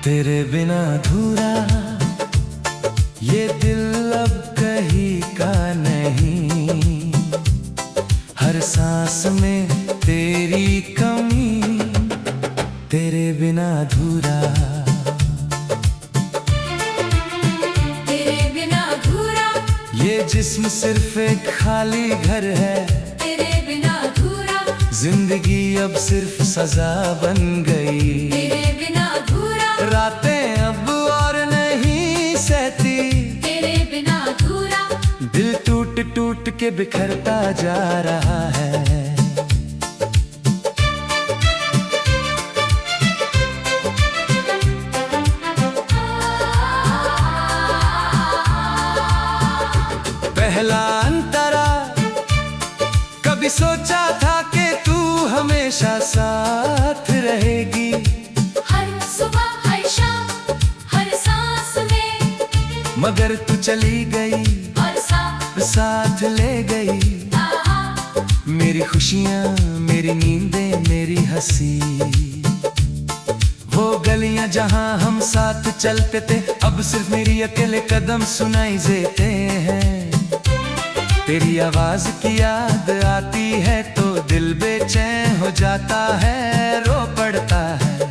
तेरे बिना अधूरा ये दिल अब कहीं का नहीं। हर सांस में तेरी कमी, तेरे बिना अधूरा। तेरे बिना अधूरा ये जिस्म सिर्फ एक खाली घर है। तेरे बिना अधूरा जिंदगी अब सिर्फ सजा बन गई। तेरे बिना अधूरा रातें अब और नहीं सहती। तेरे बिना अधूरा दिल टूट टूट के बिखरता जा रहा है। पहला अंतरा कभी सोचा था कि तू हमेशा साथ रहेगी। हर सुबह हर शाम हर सांस में, मगर तू चली गई और साथ ले गई। मेरी खुशियाँ, मेरी नींदें, मेरी हंसी। वो गलियां जहाँ हम साथ चलते थे, अब सिर्फ मेरी अकेले कदम सुनाई देते हैं। तेरी आवाज की याद आती है तो दिल बेचैन हो जाता है, रो पड़ता है।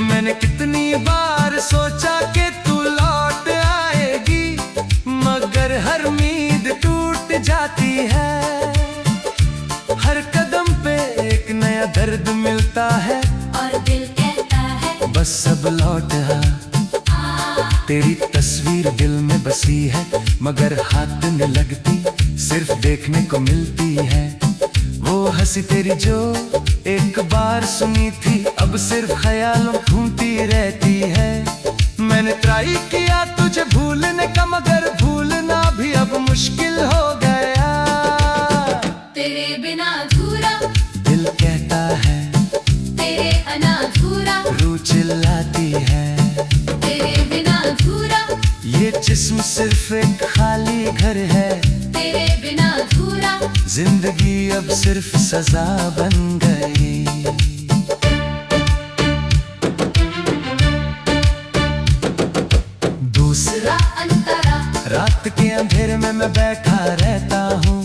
मैंने कितनी बार सोचा कि तू लौट आएगी, मगर हर उम्मीद टूट जाती है। हर कदम पे एक नया दर्द मिलता है, और दिल कहता है बस अब लौट आ। तेरी तस्वीर दिल में बसी है, मगर हाथ न लगती, सिर्फ देखने को मिलती है। वो हंसी तेरी जो एक बार सुनी थी, अब सिर्फ ख्यालों घूमती रहती है। मैंने ट्राई किया तुझे भूलने का, मगर भूलना भी अब मुश्किल हो गया। तेरे बिना अधूरा दिल कहता है, तेरे अना अधूरा रूह चिल्लाती है। तेरे बिना अधूरा ये जिस्म सिर्फ एक खाली घर है। तेरे बिना अधूरा जिंदगी अब सिर्फ सजा बन गई। दूसरा अंतरा रात के अंधेरे में मैं बैठा रहता हूँ,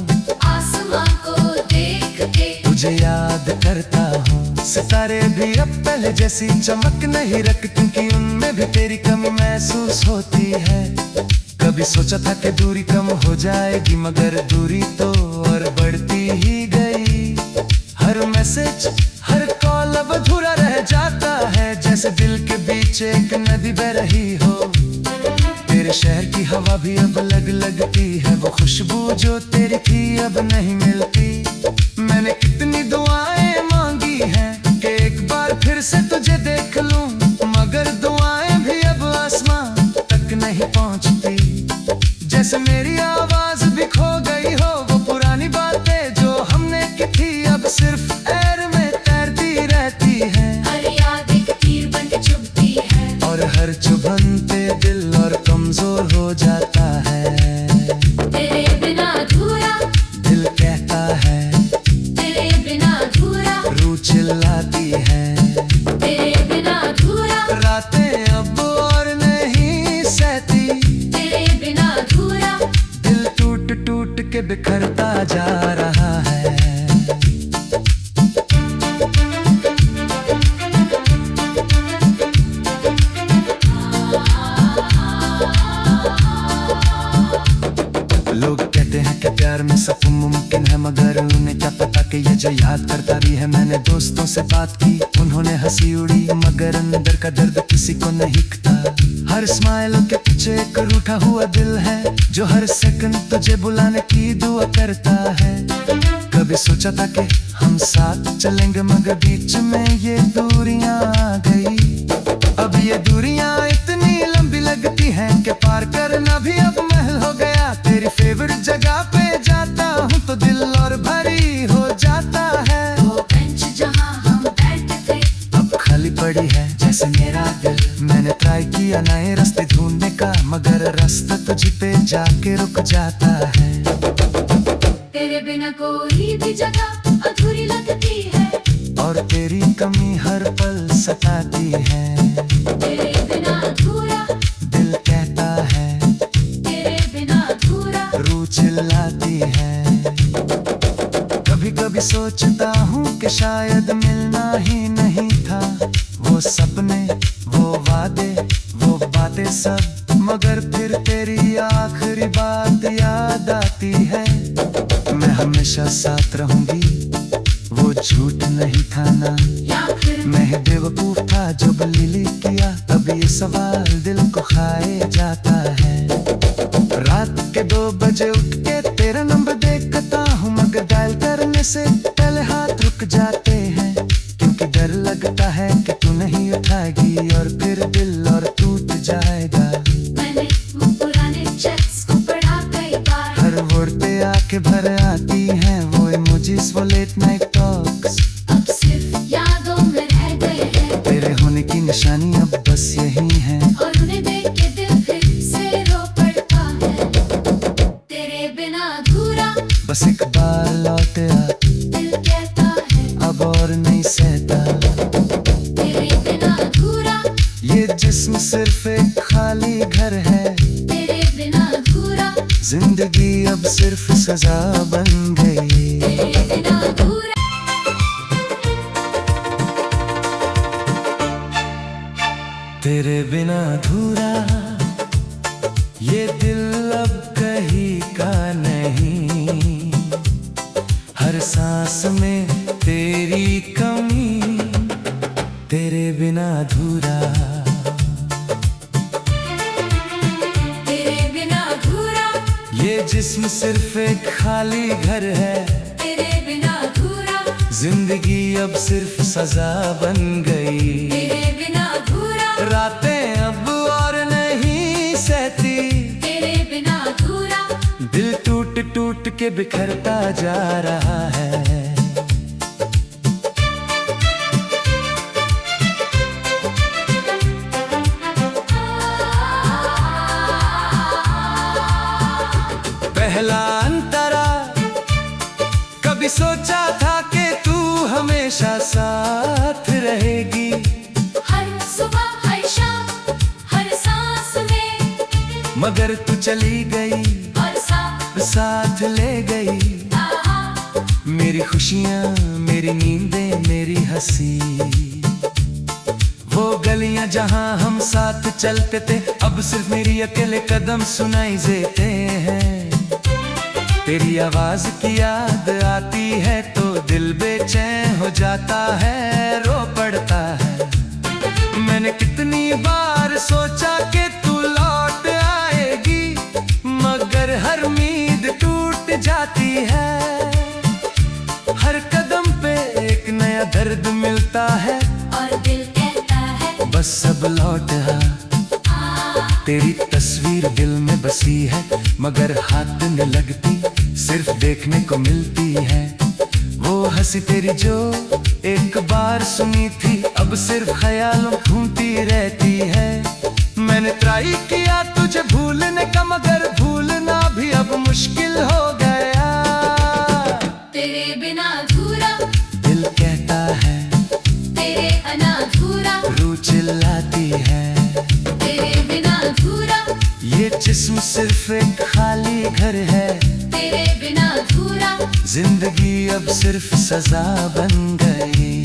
आसमां को देख के तुझे याद करता हूँ। सितारे भी अब पहले जैसी चमक नहीं रखती, क्योंकि उनमें भी तेरी कमी महसूस होती है। कभी सोचा था कि दूरी कम हो जाएगी, मगर दूरी तो और बढ़ती ही गई। हर मैसेज, हर कॉल अब अधूरा रह जाता है, जैसे दिल के बीच एक नदी बह रही हो। तेरे शहर की हवा भी अब अलग लगती है, वो खुशबू जो तेरी थी अब नहीं मिलती। मैंने कितनी दुआएं मांगी हैं कि एक बार फिर से तुझे देख लूं, मगर दुआएं भी अब आसमां तक नहीं पहुंचती। जैसे मेरी आवाज भी खो गई हो, वो पुरानी बातें जो हमने की थी अब सिर्फ एयर में तैरती रहती है। हर याद एक तीर बन के चुभती है, और हर चुभन पे दिल और कमजोर हो जाता है। तेरे बिना अधूरा दिल कहता है, तेरे बिना अधूरा रूह चिल्लाती है। तेरे बिना अधूरा रातें अब और नहीं सहती। तेरे बिना अधूरा दिल टूट टूट के बिखरता जा रहा है। लोग कहते हैं कि प्यार में सब मुमकिन है, मगर उन्हें क्या पता कि ये जो याद करता भी है। मैंने दोस्तों से बात की, उन्होंने हंसी उड़ी, मगर अंदर का दर्द किसी को नहीं दिखता। हर स्माइल के पीछे एक रूठा हुआ दिल है, जो हर सेकंड तुझे बुलाने की दुआ करता है। कभी सोचा था कि हम साथ चलेंगे, मगर बीच में ये दूरियां आ गई। अब ये दूरियां इतनी लंबी लगती हैं कि पार करना भी अब महल हो गया। तेरी फेवरेट जगह पे जाता हूँ तो दिल और भारी हो जाता है। वो बेंच जहाँ हम बैठते थे अब खाली पड़ी है जैसे मेरा दिल। मैंने ट्राई किया नए रास्ते ढूंढने का, मगर रास्ता तुझ पे जाके रुक जाता है। तेरे बिना कोई भी जगह अधूरी लगती है, और तेरी कमी हर पल सताती है। तेरे कभी सोचता हूँ कि शायद मिलना ही नहीं था। वो सपने, वो वादे, वो बातें सब, मगर फिर तेरी आखिरी बात याद आती है। मैं हमेशा साथ रहूंगी, वो झूठ नहीं था ना, या फिर मैं ही बेवकूफ था जो गलीली किया। अब ये सवाल दिल को खाए जाता है। रात के 2 बजे उठ के तेरा नंबर देखता हूँ, मगर डायल करने से पहले हाथ रुक जाते हैं, क्योंकि डर लगता है कि तू नहीं उठाएगी और फिर दिल और टूट जाएगा। मैंने वो पुराने चेक्स को पढ़ा कई बार। हर वर्ड पे आके भर आती हैं वो इमोजीज, वो लेट नाइट टॉक्स अब सिर्फ यादों में रह गए हैं, तेरे होने की निशानी अब बस यही है। और उन्हें देख के दिल फिर से रो पड़ता है। तेरे बिना अधूरा बस एक बार लौट आ, दिल कहता है, अब और नहीं सहता। तेरे बिना अधूरा, ये जिस्म सिर्फ एक खाली घर है, तेरे बिना अधूरा, जिंदगी अब सिर्फ सजा बन गई। तेरे बिना अधूरा। तेरे बिना अधूरा ये दिल अब कहीं का नहीं, हर सांस में तेरी कमी, तेरे बिना अधूरा। तेरे बिना अधूरा, ये जिस्म सिर्फ एक खाली घर है, तेरे बिना अधूरा, जिंदगी अब सिर्फ सजा बन गई। तेरे बिना अधूरा, रातें अब और नहीं सहती, तेरे बिना अधूरा, दिल टूट टूट के बिखरता जा रहा है। पहला अंतरा, कभी सोचा था कि तू हमेशा साथ रहेगी, हर सुबह हर शाम हर सांस में, मगर तू चली गई और साथ ले गई मेरी खुशियाँ, मेरी नींदें, मेरी हंसी। वो गलियां जहां हम साथ चलते थे, अब सिर्फ मेरी अकेले कदम सुनाई देते हैं। तेरी आवाज की याद आती है तो दिल बेचैन हो जाता है, रो पड़ता है। मैंने कितनी बार सोचा कि तू लौट आएगी, मगर हर उम्मीद टूट जाती है। हर कदम पे एक नया दर्द मिलता है, और दिल कहता है, बस अब लौट आ। तेरी तस्वीर दिल में बसी है, मगर हाथ न लगती, सिर्फ देखने को मिलती है। वो हंसी तेरी जो एक बार सुनी थी, अब सिर्फ ख्यालों घूमती रहती है। मैंने ट्राई किया तुझे भूलने का, मगर भूलना भी अब मुश्किल हो गया। तेरे बिना अधूरा, दिल कहता है, तेरे अना अधूरा, रूह चिल्लाती है। तेरे बिना अधूरा, ये जिस्म सिर्फ एक खाली घर है, तेरे बिना अधूरा, जिंदगी अब सिर्फ सजा बन गई।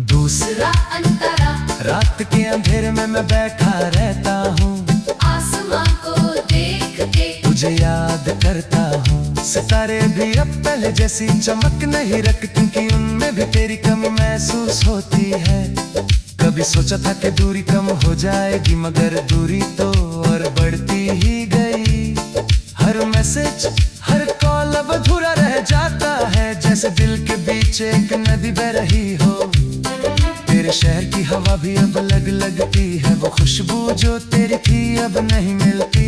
दूसरा अंतरा, रात के अंधेरे में मैं बैठा रहता हूँ, आसमां को देख के तुझे याद करता हूँ। सितारे भी अब पहले जैसी चमक नहीं रखती, क्योंकि उनमें भी तेरी कमी महसूस होती है। कभी सोचा था कि दूरी कम हो जाएगी, मगर दूरी तो और बढ़ती ही गई। हर मैसेज, हर कॉल अब अधूरा रह जाता है, जैसे दिल के बीच एक नदी बह रही हो। तेरे शहर की हवा भी अब अलग लगती है, वो खुशबू जो तेरी थी अब नहीं मिलती।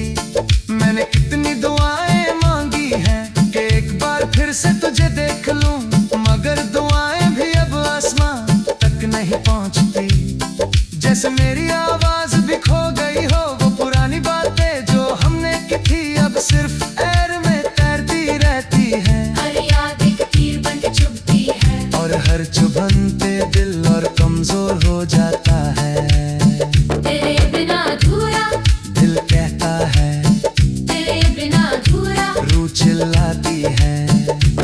मैंने कितनी दुआएं मांगी हैं कि एक बार फिर से तुझे देख लूं, मगर दुआएं भी अब आसमां तक नहीं पहुंचती। जैसे मेरी आवाज भी खो गई हो, वो पुरानी बातें जो हमने की थी अब सिर्फ एयर में तैरती रहती हैं। हर याद एक तीर बन के चुभती है, और हर चुभन पे दिल और कमजोर हो जाता है। तेरे बिना अधूरा, दिल कहता चिल्लाती है।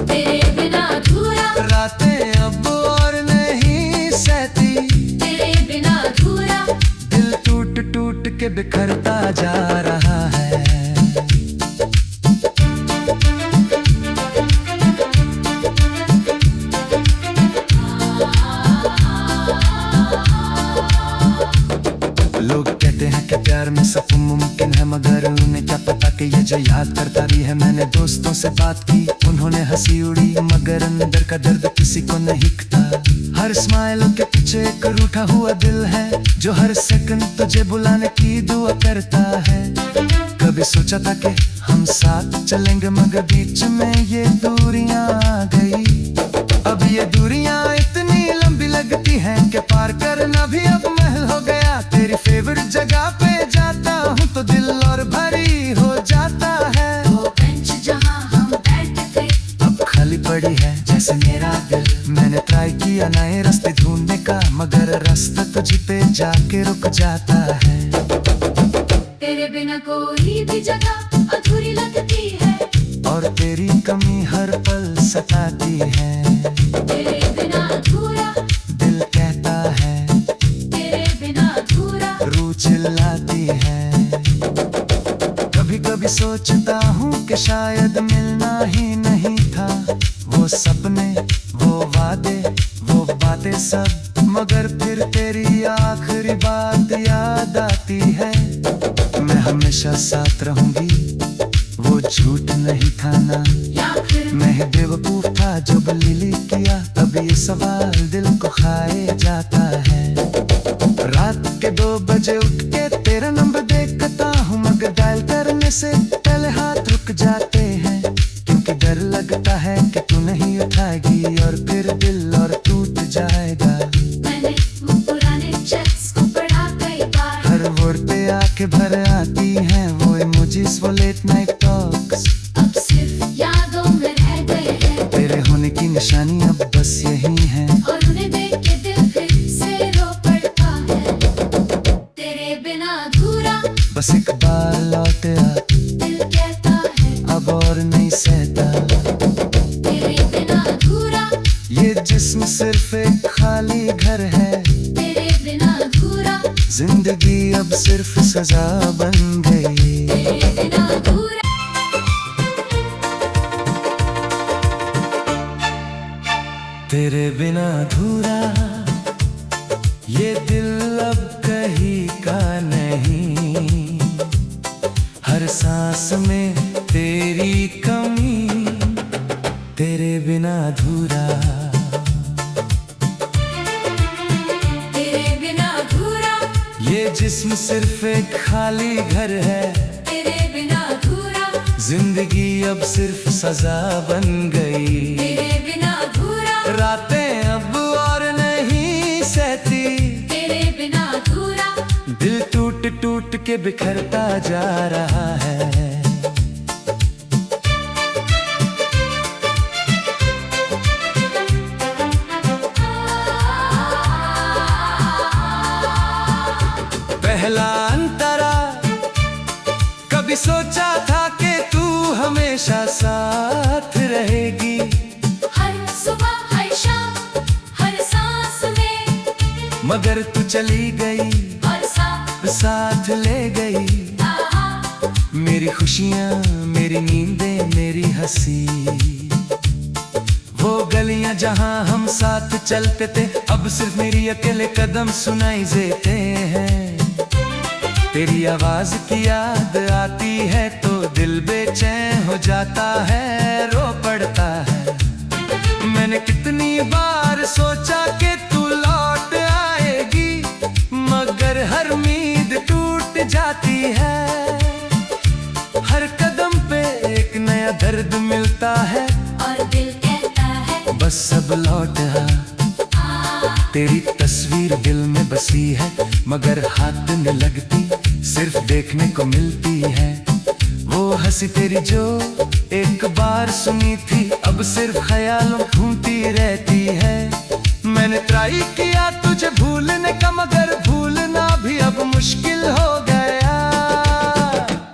तेरे बिना अधूरा, रातें अब और नहीं सहती, तेरे बिना अधूरा। दिल टूट टूट के बिखरता जा रहा है। लोग कहते हैं कि प्यार में सब मुमकिन है, मगर उन्हें क्या पता कि ये जो याद करता भी है। मैंने दोस्तों से बात की, उन्होंने हंसी उड़ी, मगर अंदर का दर्द किसी को नहीं दिखता। हर स्माइल के पीछे एक रूठा हुआ दिल है, जो हर सेकंड तुझे बुलाने की दुआ करता है। कभी सोचा था कि हम साथ चलेंगे, मगर बीच में ये दूरियां आ गई। अब ये दूरियां इतनी लंबी लगती हैं कि पार करना भी अब महल हो गया। तेरी फेवरेट जगह पे जाता हूँ तो दिल और भरी हो जाता है। वो बेंच जहाँ हम बैठे थे, अब खाली पड़ी है जैसे मेरा दिल। मैंने ट्राई किया नए रास्ते ढूंढने का, मगर रास्ता तुझ पे जाके रुक जाता है। तेरे बिना कोई भी जगह अधूरी लगती है, और तेरी कमी हर पल सताती है। तेरे बिना अधूरा, दिल कहता है, तेरे बिना अधूरा। रूह चिल्लाती है। कभी कभी सोचता हूँ कि शायद मिलना ही नहीं था। वो सपने, वो वादे, वो बातें सब, मगर फिर तेरी आखिरी बात याद आती है। मैं हमेशा साथ रहूंगी, वो झूठ नहीं था ना। या फिर मैं ही बेवकूफ था जो बलीली किया। अब ये सवाल दिल को खाए जाता है। रात के 2 बजे उठ के तेरा नंबर देखता हूँ, मगर डायल करने से पहले हाथ रुक जाते हैं। क्योंकि डर लगता है कि तू नहीं उठाएगी, और फिर दिल और टूट जाएगा। मैंने वो पुराने चैट्स को पढ़ा कई बार, हर वर्ड पे आके भर आती हैं वो इमोजीज, वो लेट नाइट टॉक्स। अब सिर्फ यादों में रह गए हैं। तेरे होने की निशानी अब बस यही है, और उन्हें देख के दिल फिर से रो पड़ता है। तेरे बिना अधूरा, बस एक बार लौट आ, दिल कहता है, अब और नहीं सहता। तेरे बिना अधूरा, ये जिस्म सिर्फ एक खाली घर है। तेरे बिना अधूरा, जिंदगी अब सिर्फ सजा बन गई। तेरे बिना अधूरा। तेरे बिना अधूरा, ये दिल अब कहीं का नहीं। हर सांस में तेरी कमी, तेरे बिना अधूरा। तेरे बिना अधूरा, ये जिस्म सिर्फ एक खाली घर है। तेरे बिना अधूरा, जिंदगी अब सिर्फ सजा बन गई। तेरे बिना अधूरा, रातें अब और नहीं सहती, तेरे बिना अधूरा। दिल टूट टूट के बिखरता जा रहा है। पहला अंतरा, कभी सोचा था कि तू हमेशा साथ रहेगी। हर सुबह, हर शाम, हर सांस में, मगर तू चली गई, और साथ ले गई। मेरी खुशियाँ, मेरी नींदें, मेरी हंसी। वो गलियां जहाँ हम साथ चलते थे, अब सिर्फ मेरी अकेले कदम सुनाई देते हैं। तेरी आवाज की याद आती है तो दिल बेचैन हो जाता है, रो पड़ता है। मैंने कितनी बार सोचा कि तू लौट आएगी, मगर हर उम्मीद टूट जाती है। हर कदम पे एक नया दर्द मिलता है, और दिल कहता है, बस अब लौट आ। तेरी तस्वीर दिल में बसी है, मगर हाथ न लगती, सिर्फ देखने को मिलती है। वो हंसी तेरी जो एक बार सुनी थी, अब सिर्फ ख्यालों घूमती रहती है। मैंने ट्राई किया तुझे भूलने का, मगर भूलना भी अब मुश्किल हो गया।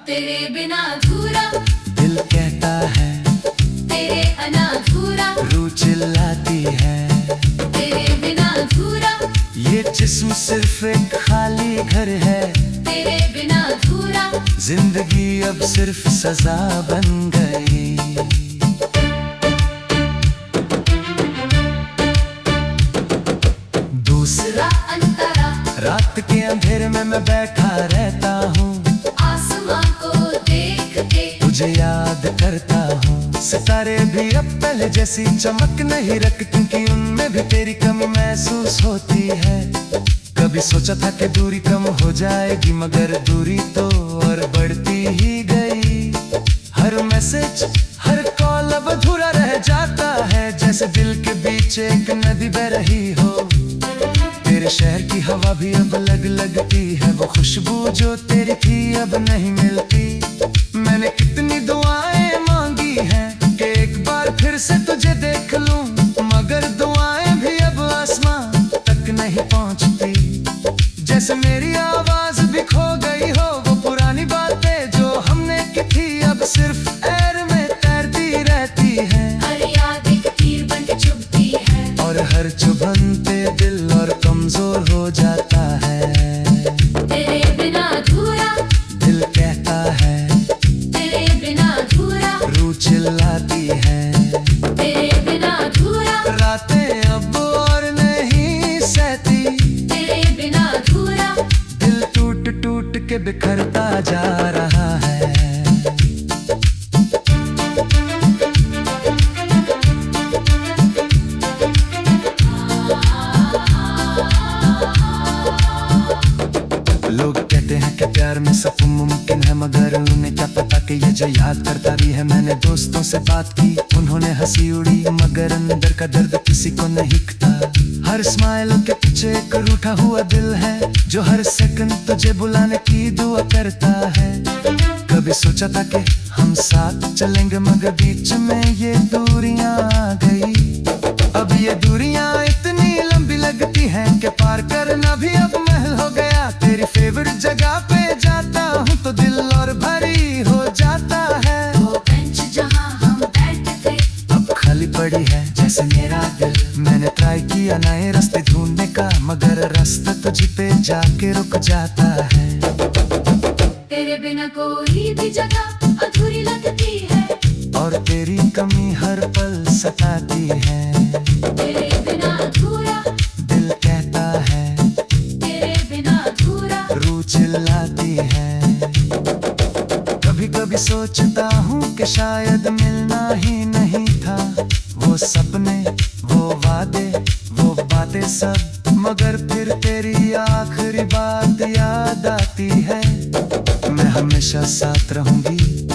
तेरे बिना अधूरा, दिल कहता है, तेरे बिना अधूरा, रूह चिल्लाती है। तेरे बिना अधूरा, ये जिस्म सिर्फ एक खाली घर है, तेरे बिना अधूरा, जिंदगी अब सिर्फ सजा बन गई। दूसरा अंतरा, रात के अंधेरे में मैं बैठा रहता हूँ, आसमां को देख के तुझे याद करता हूँ। सितारे भी अब पहले जैसी चमक नहीं रखते, क्योंकि उनमें भी तेरी कमी महसूस होती है। कभी सोचा था कि दूरी कम हो जाएगी, मगर दूरी तो और बढ़ती ही गई। हर मैसेज, हर कॉल अब अधूरा रह जाता है, जैसे दिल के बीच एक नदी बह रही हो। तेरे शहर की हवा भी अब अलग लगती है, वो खुशबू जो तेरी थी अब नहीं मिलती। मैंने कितनी दुआएं मांगी हैं कि एक बार फिर से तुझे देख लूं, मगर दुआएं भी अब आसमां तक नहीं पहुंचती। जैसे मेरी आवाज भी खो गई हो, वो पुरानी बातें जो हमने की थी अब सिर्फ एयर में तैरती रहती हैं। हर याद एक तीर बन के चुभती है, और हर चुभन पे दिल और कमजोर हो जाता है। तेरे बिना अधूरा, दिल कहता है, तेरे बिना अधूरा, रूह चिल्लाती है। तेरे बिना अधूरा, रातें अब और नहीं सहती, तेरे बिना अधूरा, दिल टूट टूट के बिखरता जा रहा है। लोग कहते हैं कि प्यार में सब मुमकिन है, मगर उन्हें क्या पता कि ये जो याद करता भी है। मैंने दोस्तों से बात की, उन्होंने हंसी उड़ी, मगर अंदर का दर्द किसी को नहीं दिखता। हर स्माइल के पीछे एक रूठा हुआ दिल है, जो हर सेकंड तुझे बुलाने की दुआ करता है। कभी सोचा था कि हम साथ चलेंगे, मगर बीच में ये दूरियां आ गई। अब ये दूरियां इतनी लंबी लगती हैं कि पार करना भी अब महल हो गया। तेरी फेवरेट जगह पे जाता हूँ तो दिल और भारी हो जाता है। वो बेंच जहाँ हम बैठे थे अब खाली पड़ी है जैसे मेरा दिल। मैंने ट्राई किया नए रास्ते ढूंढने का, मगर रास्ता तुझ पे जाके रुक जाता है। तेरे बिना कोई भी जगह अधूरी लगती है, और तेरी कमी हर पल सताती है। तेरे बिना अधूरा, दिल कहता है, तेरे बिना अधूरा, रूह चिल्लाती है। कभी कभी सोचता हूँ कि शायद मिलना ही नहीं था, वो सपने, वो वादे, वो बातें सब, मगर फिर तेरी आखिरी बात याद आती है। मैं हमेशा साथ रहूंगी,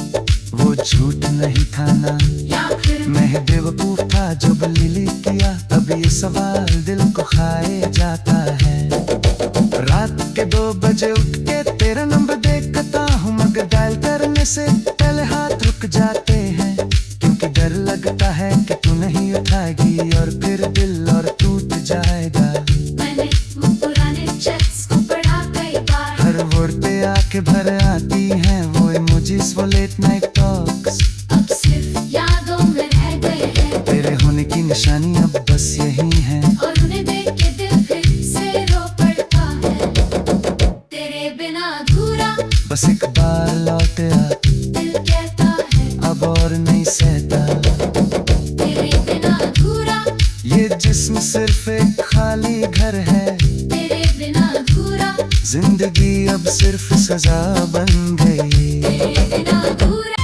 वो झूठ नहीं था ना, या फिर मैं ही बेवकूफ था जो बलीली किया। अब ये सवाल दिल को खाए जाता है। रात के 2 बजे उठ के तेरा नंबर देखता हूँ, मगर डायल करने से पहले हाथ रुक जाते हैं, क्योंकि डर लगता है कि तू नहीं उठाएगी और फिर दिल और टूट जाएगा। मैंने वो पुराने चैट्स को पढ़ा कई बार, हर वर्ड पे आके भर आती हैं वो इमोजीज, वो लेट नाइट टॉक्स अब सिर्फ यादों में रह गए हैं। तेरे होने की निशानी अब बस यही है, और उन्हें देख के दिल फिर से रो पड़ता है। तेरे बिना अधूरा, बस एक बार लौट आ, दिल कहता है, अब और नहीं सहता। तेरे बिना अधूरा, ये जिस्म सिर्फ एक खाली घर है, तेरे बिना अधूरा, जिंदगी अब सिर्फ सजा बन गई। तेरे बिना अधूरा।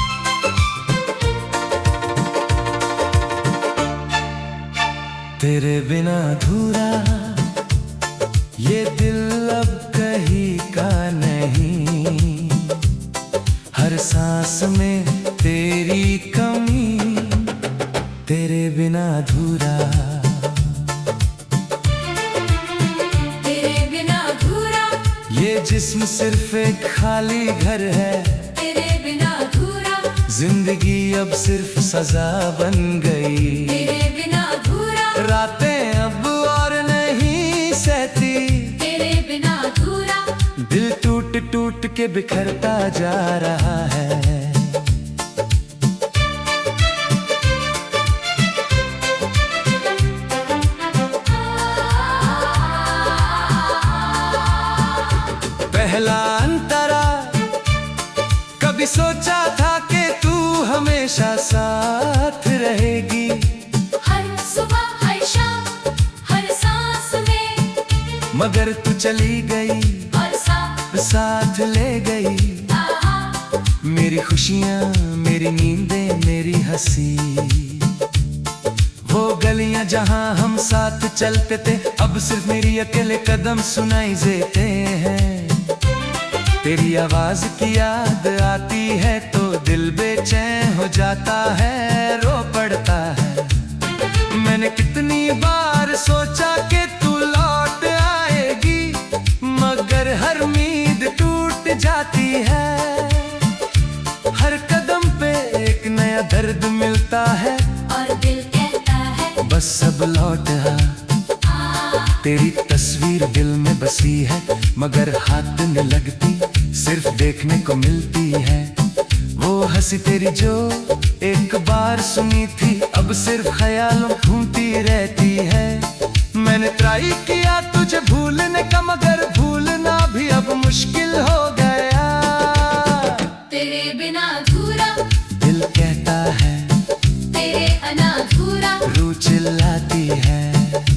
तेरे बिना अधूरा ये दिल अब कहीं का नहीं, हर सांस में तेरी कमी, तेरे बिना अधूरा। तेरे बिना अधूरा, ये जिस्म सिर्फ एक खाली घर है, तेरे बिना अधूरा, जिंदगी अब सिर्फ सजा बन गई। तेरे बिना अधूरा, रातें अब और नहीं सहती, तेरे बिना अधूरा, दिल टूट टूट के बिखरता जा रहा है। हमेशा साथ रहेगी। हर सुबह हर शाम हर सांस में, मगर तू चली गई और साथ ले गई मेरी खुशियाँ, मेरी नींदें, मेरी हंसी। वो गलियां जहाँ हम साथ चलते थे, अब सिर्फ मेरी अकेले कदम सुनाई देते हैं। तेरी आवाज की याद आती है तो दिल बेचैन हो जाता है, रो पड़ता है। मैंने कितनी बार सोचा कि तू लौट आएगी, मगर हर उम्मीद टूट जाती है। हर कदम पे एक नया दर्द मिलता है, और दिल कहता है बस अब लौट आ। तेरी तस्वीर दिल में बसी है, मगर हाथ न लगती, सिर्फ देखने को मिलती है। वो हंसी तेरी जो एक बार सुनी थी, अब सिर्फ ख्यालों घूमती रहती है। मैंने ट्राई किया तुझे भूलने का, मगर भूलना भी अब मुश्किल हो गया। तेरे बिना अधूरा दिल कहता है, तेरे अनाधूरा रूह चिल्लाती है।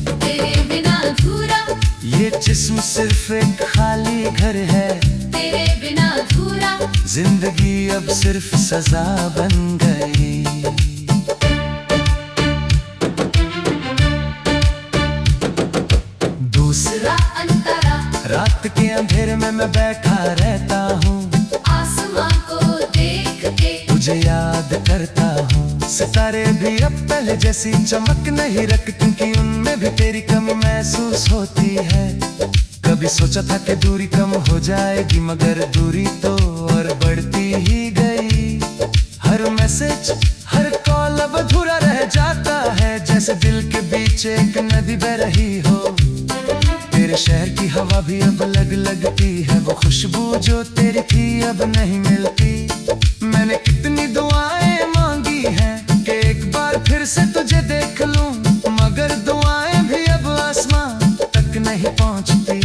तेरे बिना अधूरा ये जिस्म सिर्फ एक खाली घर है, तेरे बिना अधूरा जिंदगी अब सिर्फ सजा बन गई। दूसरा अंतरा रात के अंधेरे में मैं बैठा रहता हूँ, आसमां को देख के तुझे याद करता हूँ। सितारे भी अब पहले जैसी चमक नहीं रखती, क्योंकि उनमें भी तेरी कमी महसूस होती है। कभी सोचा था कि दूरी कम हो जाएगी, मगर दूरी तो और बढ़ती ही गई। हर मैसेज हर कॉल अब अधूरा रह जाता है, जैसे दिल के बीच एक नदी बह रही हो। तेरे शहर की हवा भी अब अलग लगती है, वो खुशबू जो तेरी थी अब नहीं मिलती। मैंने कितनी दुआएं मांगी हैं कि एक बार फिर से तुझे देख लूं, मगर दुआएं भी अब आसमां तक नहीं पहुंचती।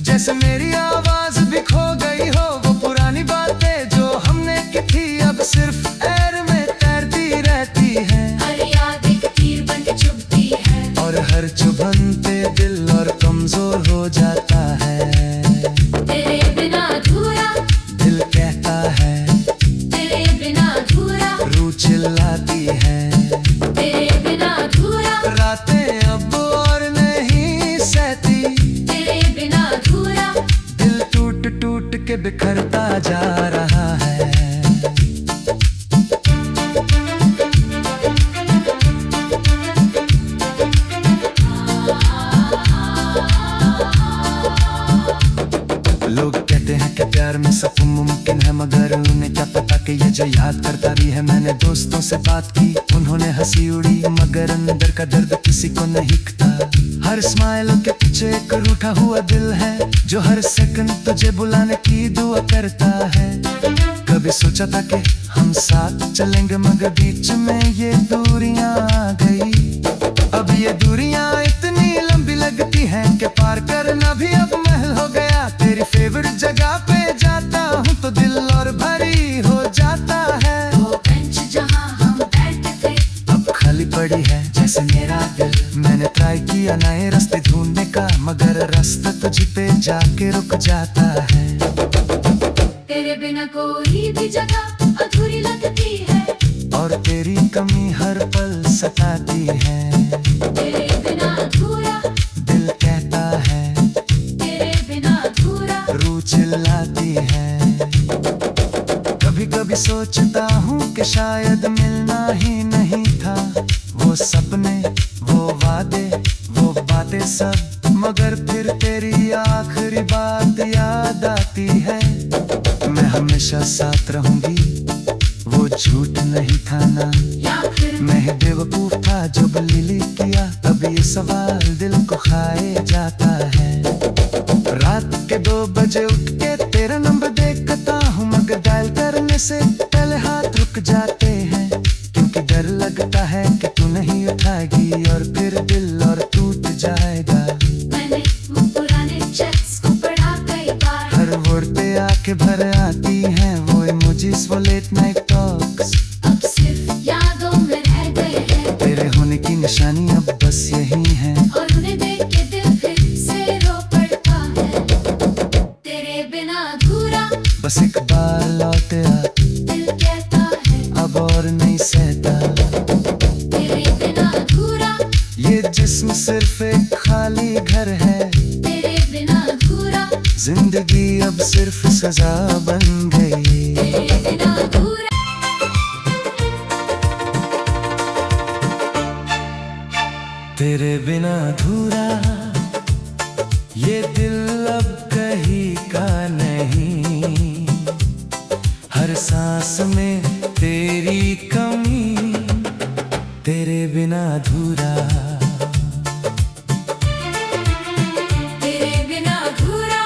जैसे मेरी आवाज भी खो गई हो, वो पुरानी बातें जो हमने की थी अब सिर्फ एयर में तैरती रहती है। हर याद एक तीर बन के चुभती है, और हर चुभन पे दिल और कमजोर हो जाता है। तेरे बिना अधूरा दिल कहता है, तेरे बिना अधूरा रूह चिल्लाती है। तेरे बिना अधूरा रातें अब और नहीं सहती, तेरे बिना अधूरा दिल टूट टूट के बिखरता जा रहा है। लोग कहते हैं कि प्यार में सब मुमकिन है, मगर उन्हें क्या पता कि ये जो याद करता रही है। मैंने दोस्तों से बात की, उन्होंने हंसी उड़ी, मगर अंदर का दर्द किसी को नहीं दिखता। हर स्माइल के पीछे एक रूठा हुआ दिल है, जो हर सेकंड तुझे बुलाने की दुआ करता है। कभी सोचा था कि हम साथ चलेंगे, मगर बीच में ये दूरियां आ गई। अब ये दूरियां इतनी लंबी लगती हैं कि पार करना भी अब महल हो गया। तेरी फेवरेट जगह पे जाता हूँ तो दिल और भारी हो जाता है। वो बेंच जहाँ हम बैठते थे अब खाली पड़ी है जैसे मेरा दिल। मैंने ट्राई किया नए रास्ते ढूंढने का, मगर रास्ता तुझ पे जाके रुक जाता है। तेरे बिना कोई भी जगह अधूरी लगती है, और तेरी कमी हर पल सताती है। तेरे बिना अधूरा दिल कहता है, तेरे बिना अधूरा रूह चिल्लाती है। कभी कभी सोचता हूँ कि शायद मिलना ही नहीं था, वो सपने, वो वादे, वो बातें सब। मगर फिर तेरी आखिरी बात याद आती है, मैं हमेशा साथ रहूंगी, वो झूठ नहीं था ना। या फिर मैं ही बेवकूफ था जो बलीली किया, अब ये सवाल दिल को खाए जाता है। रात के 2 बजे उठ के तेरा नंबर देखता हूँ, मगर डायल करने से पहले हाथ रुक जाते हैं, क्योंकि डर लगता है कि तू नहीं उठाएगी और फिर दिल और टूट जाएगा। मैंने वो पुराने चैट्स को पढ़ा कई बार, हर वर्ड पे आके भर आती हैं वो इमोजीज, वो लेट नाइट टॉक्स। अब नहीं सहता। तेरे बिना अधूरा, ये जिस्म सिर्फ एक खाली घर है। तेरे बिना अधूरा, जिंदगी अब सिर्फ सजा बन गई। तेरे बिना अधूरा। तेरे बिना अधूरा ये दिल अब कहीं का नहीं। हर सांस में तेरी कमी, तेरे बिना अधूरा। तेरे बिना अधूरा,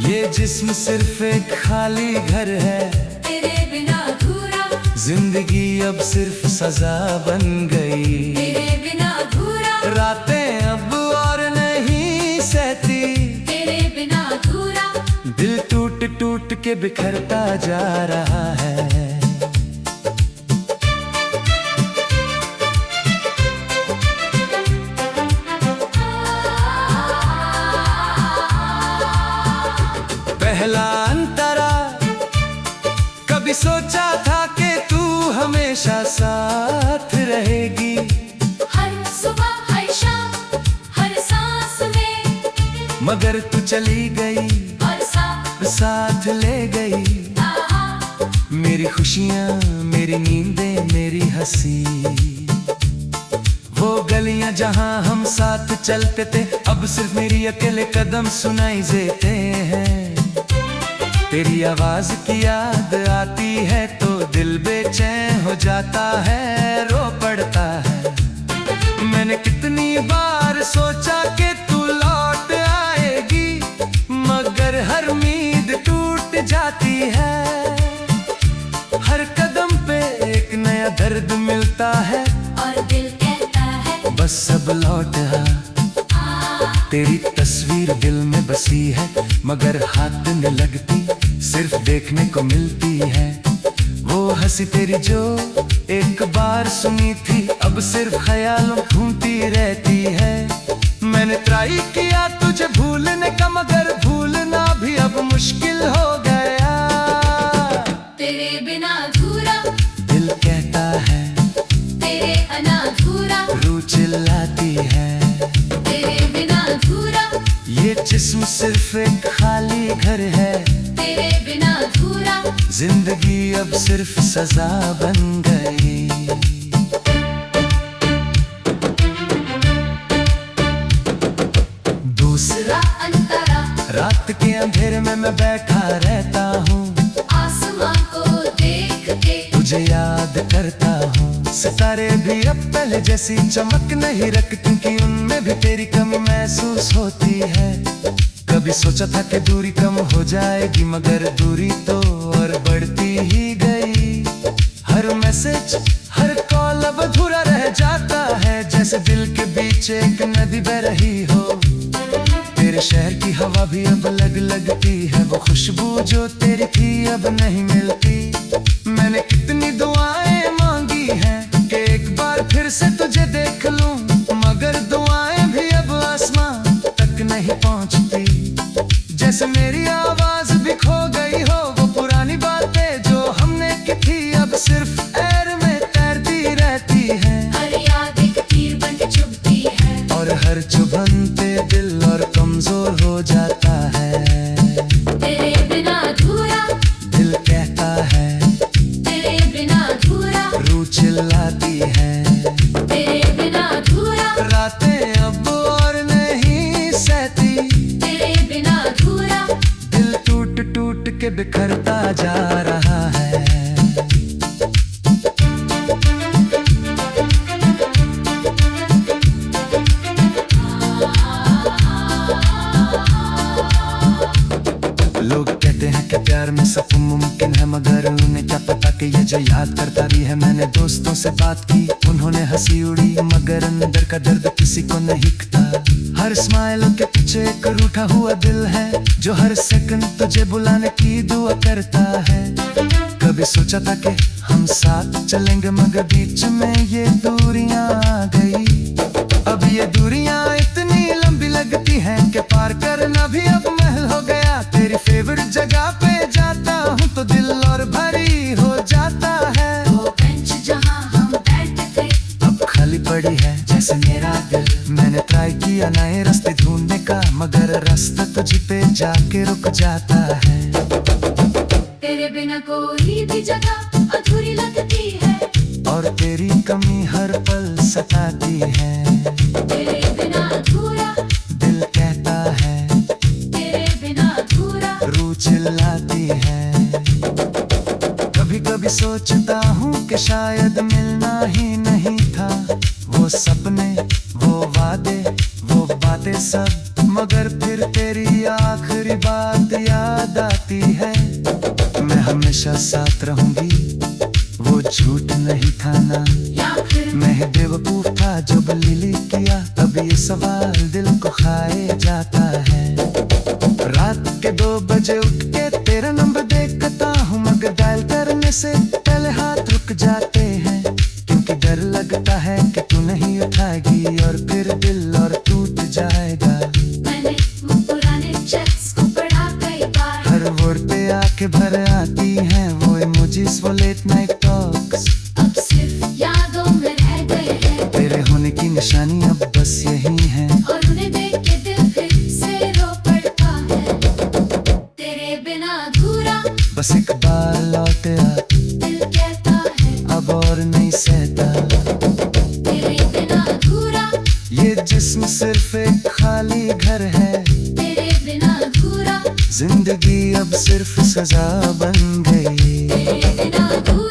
ये जिस्म सिर्फ एक खाली घर है। तेरे बिना अधूरा, जिंदगी अब सिर्फ सजा बन गई। तेरे बिना अधूरा, रातें अब और नहीं सहती। तेरे बिना अधूरा। दिल टूट टूट के बिखरता जा रहा है। पहला अंतरा, कभी सोचा था कि तू हमेशा साथ रहेगी। हर सुबह हर शाम हर सांस में, मगर तू चली गई और साथ ले गई। मेरी खुशियाँ, मेरी नींदें, मेरी हंसी। वो गलियां जहां हम साथ चलते थे, अब सिर्फ मेरी अकेले कदम सुनाई देते हैं। तेरी आवाज की याद आती है तो दिल बेचैन हो जाता है, रो पड़ता है। मैंने कितनी बार सोचा कि तू लौट आएगी, मगर हर उम्मीद टूट जाती है। हर कदम पे एक नया दर्द मिलता है, और दिल कहता है बस अब लौट आ। तेरी तस्वीर दिल में बसी है, मगर हाथ न लगती, सिर्फ देखने को मिलती है। वो हंसी तेरी जो एक बार सुनी थी, अब सिर्फ ख्यालों घूमती रहती है। मैंने ट्राई किया तुझे भूलने का, मगर भूलना भी अब मुश्किल हो गया। तेरे बिना अधूरा, दिल कहता है तेरे अना अधूरा। रूह चिल्लाती है, तेरे बिना अधूरा, ये जिस्म सिर्फ एक खाली घर है। तेरे बिना अधूरा। जिंदगी अब सिर्फ सजा बन गई। दूसरा अंतरा, रात के अंधेरे में मैं बैठा रहता हूँ, आसमां को देख के तुझे याद करता हूँ। सितारे भी अब पहले जैसी चमक नहीं रखते, क्योंकि उनमें भी तेरी कमी महसूस होती है। कभी सोचा था कि दूरी कम हो जाएगी, मगर दूरी तो और बढ़ती ही गई। हर मैसेज, हर कॉल अब अधूरा रह जाता है, जैसे दिल के बीच एक नदी बह रही हो। तेरे शहर की हवा भी अब अलग लगती है, वो खुशबू जो तेरी थी अब नहीं मिलती। मैंने कितनी दुआएं मांगी हैं कि एक बार फिर से तुझे देख लूं, मगर दुआएं भी अब आसमां तक नहीं पहुंचती। जैसे मेरी आवाज भी खो गई हो, वो पुरानी बातें जो हमने की थी अब सिर्फ एयर में तैरती रहती हैं। हर याद एक तीर बन के चुभती है, और हर चुभन पे दिल और कमजोर हो जाता है। तेरे बिना अधूरा, दिल कहता है तेरे बिना अधूरा। रूह चिल्लाती है, तेरे बिना अधूरा, रातें अब और नहीं सहती। तेरे बिना अधूरा। दिल टूट टूट के बिखरता जा रहा है। लोग कहते हैं कि प्यार में सब मुमकिन है, मगर उन्हें क्या पता कि ये जो याद करता भी है। मैंने दोस्तों से बात की, उन्होंने हंसी उड़ी, मगर अंदर का दर्द किसी को नहीं दिखता। हर स्माइल के पीछे एक रूठा हुआ दिल है, जो हर सेकंड तुझे बुलाने की दुआ करता है। कभी सोचा था कि हम साथ चलेंगे, मगर बीच में ये दूरियां आ गई। अब ये दूरियां इतनी लंबी लगती हैं कि पार करना भी अब महल हो गया। तेरी फेवरेट जगह पे जाता हूँ तो दिल और भरी हो जाता है। वो बेंच जहाँ हम से मेरा दिल। मैंने ट्राई किया नए रास्ते ढूंढने का, मगर रास्ता तुझ पे जाके रुक जाता है। तेरे बिना कोई भी जगह अधूरी लगती है, और तेरी कमी हर पल सताती है। तेरे बिना अधूरा दिल कहता है, तेरे बिना अधूरा रूह चिल्लाती है। कभी कभी सोचता हूँ कि शायद मिलना ही नहीं था, वो सपने, वो वादे, वो बातें सब। मगर फिर तेरी आखिरी बात याद आती है, मैं हमेशा साथ रहूंगी, वो झूठ नहीं था ना। या फिर मैं ही बेवकूफ था जो बलीली किया, अब ये सवाल दिल को खाए जाता है। रात के 2 बजे उठ के तेरा नंबर देखता हूँ, मगर डायल करने से पहले हाथ रुक जाते हैं, क्योंकि डर लगता है कि तू नहीं उठाएगी और फिर दिल और टूट जाएगा। मैंने वो पुराने चेक्स को पढ़ा कई बार, हर वर्ड पे आके भर आती हैं वो इमोजीज, वो लेट नाइट टॉक्स। अब सिर्फ यादों में रह गए हैं, तेरे होने की निशानी अब बस यही है, और उन्हें देख के दिल फिर से रो पड़ता है। तेरे बिना अधूरा बस एक बार लौट आ, दिल कहता है, अब और नहीं सहता। तेरे बिना अधूरा ये जिस्म सिर्फ एक खाली घर है, तेरे बिना अधूरा जिंदगी अब सिर्फ सजा बन गई। तेरे बिना अधूरा।